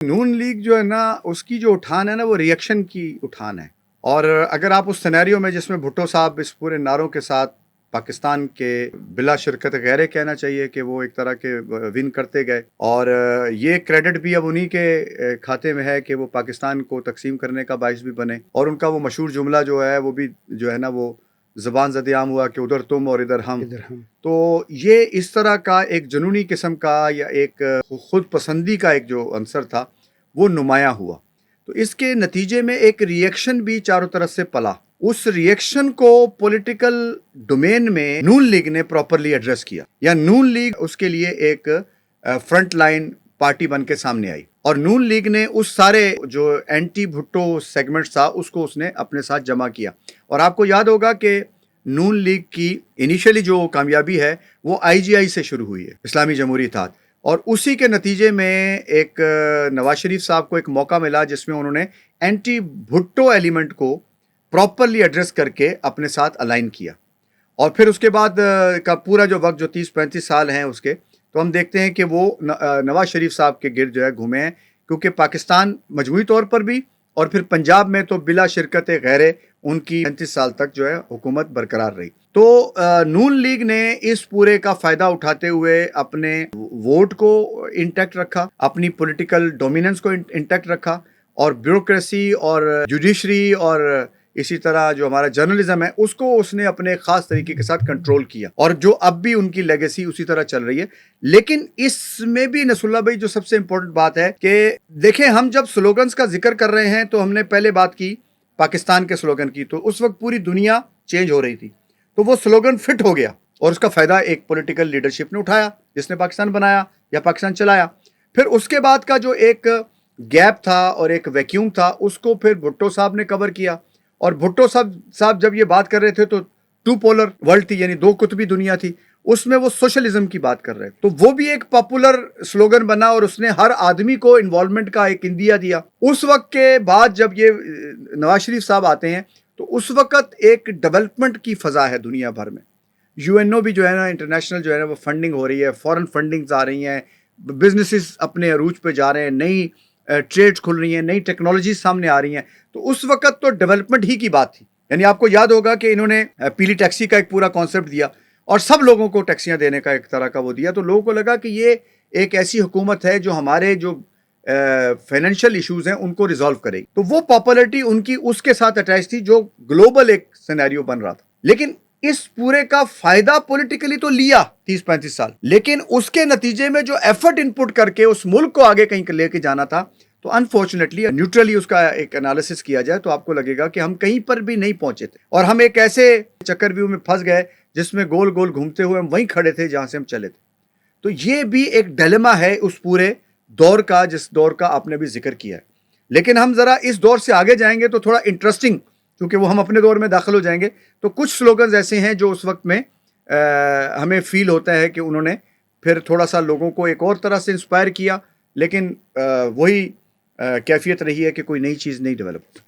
نون league جو ہے نا اس کی جو اٹھان ہے نا وہ ریئیکشن کی اٹھان ہے. اور اگر آپ اس سینیریو میں جس میں بھٹو صاحب اس پورے نعروں کے ساتھ پاکستان کے بلا شرکت غیرے کہنا چاہیے کہ وہ ایک طرح کے ون کرتے گئے، اور یہ کریڈٹ بھی اب انہی کے کھاتے میں ہے کہ وہ پاکستان کو تقسیم کرنے کا باعث بھی بنے. اور ان کا وہ مشہور جملہ جو ہے وہ بھی جو ہے نا وہ زبان زد عام ہوا کہ ادھر تم اور ادھر ہم. تو یہ اس طرح کا ایک جنونی قسم کا یا ایک خود پسندی کا ایک جو عنصر تھا وہ نمایاں ہوا. تو اس کے نتیجے میں ایک ریئیکشن بھی چاروں طرف سے پلا. اس ریئیکشن کو پولیٹیکل ڈومین میں نون لیگ نے پراپرلی ایڈریس کیا، یا نون لیگ اس کے لیے ایک فرنٹ لائن پارٹی بن کے سامنے آئی. اور نون لیگ نے اس سارے جو اینٹی بھٹو سیگمنٹس تھا اس کو اس نے اپنے ساتھ جمع کیا. اور آپ کو یاد ہوگا کہ نون لیگ کی انیشلی جو کامیابی ہے وہ آئی جی آئی سے شروع ہوئی ہے، اسلامی جمہوری اتحاد. اور اسی کے نتیجے میں ایک نواز شریف صاحب کو ایک موقع ملا جس میں انہوں نے اینٹی بھٹو ایلیمنٹ کو پراپرلی ایڈریس کر کے اپنے ساتھ الائن کیا. اور پھر اس کے بعد کا پورا جو وقت جو 30-35 سال ہیں اس کے، تو ہم دیکھتے ہیں کہ وہ نواز شریف صاحب کے گرد جو ہے گھومے ہیں، کیونکہ پاکستان مجموعی طور پر بھی اور پھر پنجاب میں تو بلا شرکت غیرے ان کی 35 سال تک جو ہے حکومت برقرار رہی. تو نون لیگ نے اس پورے کا فائدہ اٹھاتے ہوئے اپنے ووٹ کو انٹیکٹ رکھا، اپنی پولیٹیکل ڈومیننس کو انٹیکٹ رکھا، اور بیوروکریسی اور جوڈیشری اور اسی طرح جو ہمارا جرنلزم ہے اس کو اس نے اپنے خاص طریقے کے ساتھ کنٹرول کیا، اور جو اب بھی ان کی لیگیسی اسی طرح چل رہی ہے. لیکن اس میں بھی نصر اللہ بھائی جو سب سے امپورٹنٹ بات ہے کہ دیکھیں، ہم جب سلوگنز کا ذکر کر رہے ہیں تو ہم نے پہلے بات کی پاکستان کے سلوگن کی، تو اس وقت پوری دنیا چینج ہو رہی تھی، تو وہ سلوگن فٹ ہو گیا اور اس کا فائدہ ایک پولیٹیکل لیڈرشپ نے اٹھایا جس نے پاکستان بنایا یا پاکستان چلایا. پھر اس کے بعد کا جو ایک گیپ تھا اور ایک ویکیوم تھا اس کو پھر بھٹو صاحب نے کور کیا. اور بھٹو صاحب جب یہ بات کر رہے تھے تو ٹو پولر ورلڈ تھی، یعنی دو قطبی دنیا تھی، اس میں وہ سوشلزم کی بات کر رہے تھے، تو وہ بھی ایک پاپولر سلوگن بنا اور اس نے ہر آدمی کو انوالومنٹ کا ایک اندیا دیا. اس وقت کے بعد جب یہ نواز شریف صاحب آتے ہیں تو اس وقت ایک ڈیولپمنٹ کی فضا ہے دنیا بھر میں. یو این او بھی جو ہے نا انٹرنیشنل جو ہے نا وہ فنڈنگ ہو رہی ہے، فورن فنڈنگز آ رہی ہیں، بزنسز اپنے عروج پہ جا رہے ہیں، نئی ٹریڈز کھل رہی ہیں، نئی ٹیکنالوجیز سامنے آ رہی ہیں. تو اس وقت تو ڈیولپمنٹ ہی کی بات تھی. یعنی آپ کو یاد ہوگا کہ انہوں نے پیلی ٹیکسی کا ایک پورا کانسیپٹ دیا اور سب لوگوں کو ٹیکسیاں دینے کا ایک طرح کا وہ دیا. تو لوگوں کو لگا کہ یہ ایک ایسی حکومت ہے جو ہمارے جو فائنینشیل ایشوز ہیں ان کو ریزالو کرے گی. تو وہ پاپولرٹی ان کی اس کے ساتھ اٹیچ تھی جو گلوبل ایک سینیریو بن رہا تھا. لیکن اس پورے کا فائدہ پولیٹیکلی تو لیا 30-35 سال، لیکن اس کے نتیجے میں جو ایفرٹ انپٹ کر کے اس ملک کو آگے کہیں لے کے جانا تھا، تو انفارچونیٹلی نیوٹرلی اس کا ایک انالیسس کیا جائے تو آپ کو لگے گا کہ ہم کہیں پر بھی نہیں پہنچے تھے، اور ہم ایک ایسے چکر ویو میں پھنس گئے جس میں گول گول گھومتے ہوئے ہم وہیں کھڑے تھے جہاں سے ہم چلے تھے. تو یہ بھی ایک ڈیلیما ہے اس پورے دور کا جس دور کا آپ نے بھی ذکر کیا ہے. لیکن ہم ذرا اس دور سے آگے جائیں گے تو تھوڑا انٹرسٹنگ، کیونکہ وہ ہم اپنے دور میں داخل ہو جائیں گے. تو کچھ سلوگنز ایسے ہیں جو اس وقت میں ہمیں فیل ہوتا ہے کہ انہوں نے پھر تھوڑا سا لوگوں کو ایک اور طرح سے انسپائر کیا، لیکن وہی کیفیت رہی ہے کہ کوئی نئی چیز نہیں ڈیولپ.